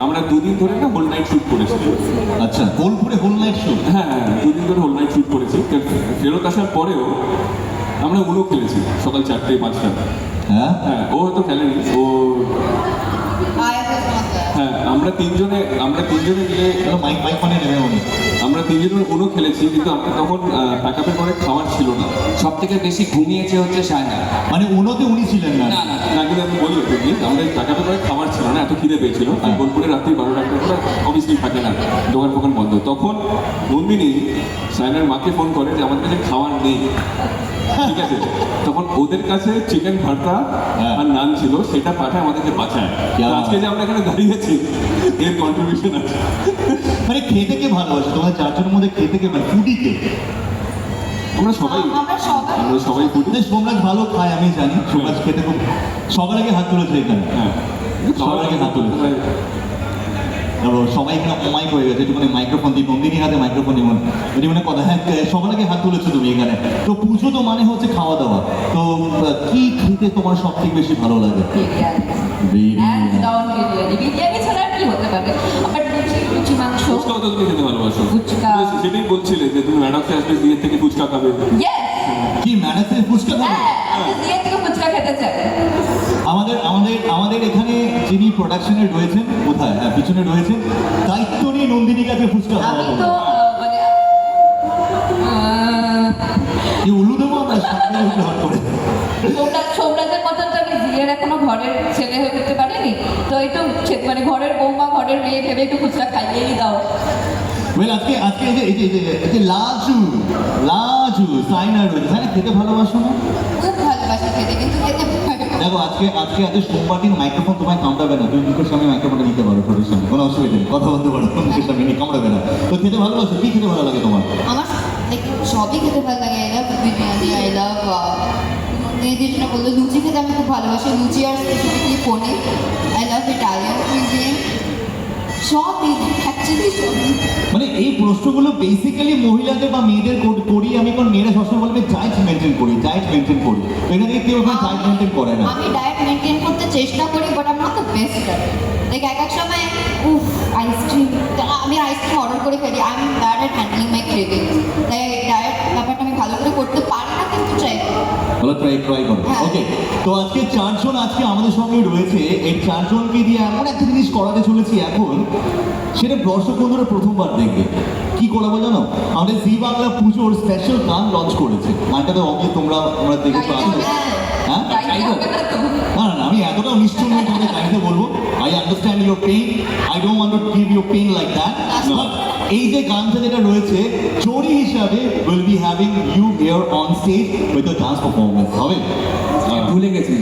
আমরা দুদিন ধরে না হোল নাইট শুট করেছি। আচ্ছা, বোলপুরে হোল নাইট শো? হ্যাঁ, দুদিন ধরে হোল নাইট শুট করেছি। ফেরত আসার পরেও আমরা উনো খেলেছি সকাল 4টে-5টা। হ্যাঁ হ্যাঁ, ও হয়তো খেলেনি। ও হ্যাঁ, আমরা তিনজনে মিলে মাইক ফোনে নেবে উনি। আমরা তিনজনে উনো খেলেছি, কিন্তু আমরা তখন প্যাকআপের পরে খাবার ছিল না। সব থেকে বেশি ঘুমিয়েছে হচ্ছে সায়না। মানে উনোতে উনি ছিলেন না? না না না, কিন্তু আমি বলি ওকে, আমরা প্যাকআপের পরে খাবার ছিল না, এত খিদে পেয়েছিল। আর বোলপুরে রাত্রি 12টা করে অবভিয়াসলি থাকে না, দোকান ফোকান বন্ধ। তখন নন্দিনী সায়নার মাকে ফোন করে যে আমাদের কাছে খাবার নেই, ঠিক আছে? তখন ওদের কাছে চিকেন ভর্তা আর নান ছিল, সেটা পাঠায় আমাদেরকে বাঁচায়। আজকে যে আমরা এখানে দাঁড়িয়েছি এর কন্ট্রিবিউশন আছে। মানে খেতে কে ভালোবাসে তোমাদের চারজনের মধ্যে? খেতে কে, মানে ফুডি কে? আমরা সবাই ফুড। সোমরাজ ভালো খায় আমি জানি, সোমরাজ খেতে খুব। সবার আগে হাত তুলেছে এখানে। হ্যাঁ, সবার আগে হাত তুলেছে। সবাই এখানে অমাইক হয়ে গেছে, একটু মানে মাইক্রোফোন দিয়ে, নন্দিনী হাতে মাইক্রোফোন দিয়ে এটি মানে কথা। হ্যাঁ, সবার আগে হাত তুলেছো তুমি এখানে। তো পুজো তো মানে হচ্ছে খাওয়া দাওয়া। তো কি খেতে তোমার সব থেকে বেশি ভালো লাগে? বিরিয়ানি ছাড়া আর কি হতে পারে? আবার লুচি মাংস, ফুচকাও তো তুমি খেতে ভালোবাসো। ফুচকা। সেটাই বলছিলে যে তুমি ম্যাডামকে আসবে বিয়ের থেকে ফুচকা খাবে। Yes! কি ম্যাডাসের ফুচকা খাবে? হ্যাঁ, আমি বিয়ে থেকে ফুচকা খেতে চাই। আমাদের এখানে যিনি প্রোডাকশনে রয়েছেন, কোথায়? হ্যাঁ, পিছনে রয়েছেন, দায়িত্ব নিয়ে নন্দিনীর কাছে ফুচকা খাওয়া আমি তো মানে কি উল্লু দেবো আমরা সামনে উঠে হট করে? সৌরাজের মতন তো আমি জিয়ের এখনো ঘরের ছেলে হয়ে উঠতে পারিনি, তো একটু মানে ঘরের বৌমা, ঘরের মেয়ে ভেবে একটু ফুচকা খাইয়েই দাও। ওয়েল, আজকে এই যে লাজু সাইনা রয়েছে। সাইনা খেতে ভালোবাসো না? খুব ভালোবাসি খেতে, কিন্তু খেতে দেখো, আজকে সোমবার দিন মাইক্রোফোন তোমায় কামড়াবে না। তুমি মুখের সামনে মাইক্রোফোনটা নিতে পারো, ঠোঁটের সামনে, কোনো অসুবিধা নেই, কথা বলতে পারো, মুখের সামনে নিয়ে কামড়াবে না। তো খেতে ভালোবাসো, কি খেতে ভালো লাগে তোমার? আমার সবই খেতে ভালো লাগে। I love biryani, I love মেয়েদের জন্য বললো লুচি খেতে আমি খুব ভালোবাসি, লুচি আর specifically paneer. I love Italian cuisine, সবই অ্যাকচুয়ালি সবই। মানে এই প্রশ্নগুলো বেসিক্যালি মহিলাদের বা মেয়েদের করি আমি, কারণ মেয়েরা সবসময় বলবে ডায়েট মেনটেন করি। তো এখানে কেউ ডায়েট মেনটেন করে না। আমি ডায়েট মেনটেন করতে চেষ্টা করি, বাট আমি নট দ্য বেস্ট। লাইক এক সময় আইসক্রিম, আমি আইসক্রিম অর্ডার করে ফেলি। I am bad at handling my cravings. তাই ডায়েট ব্যাপারটা আমি ভালো করে করতে পারি না, কিন্তু ট্রাই করি। বলো ট্রাই করো। ওকে, তো আজকে চারজন আমাদের সঙ্গে রয়েছে। এই চারজনকে দিয়ে এমন একটা জিনিস করাতে চলেছি এখন, সেটা দর্শক বন্ধুরা প্রথমবার দেখবে। কি করাবো জানো? আমাদের জি বাংলা পুজোর স্পেশাল গান লঞ্চ করেছে। গানটাতে অবশ্যই তোমরা দেখেছো। হ্যাঁ, না, আমি এতটাও নিশ্চয় নই তোমাদের গাইতে বলবো। I understand your pain, I don't want to give your pain like that. এই যে গানটা যেটা রয়েছে, জোড়ি হিসাবে will be having you here on stage with a dance performance হবে। ভুলে গেছি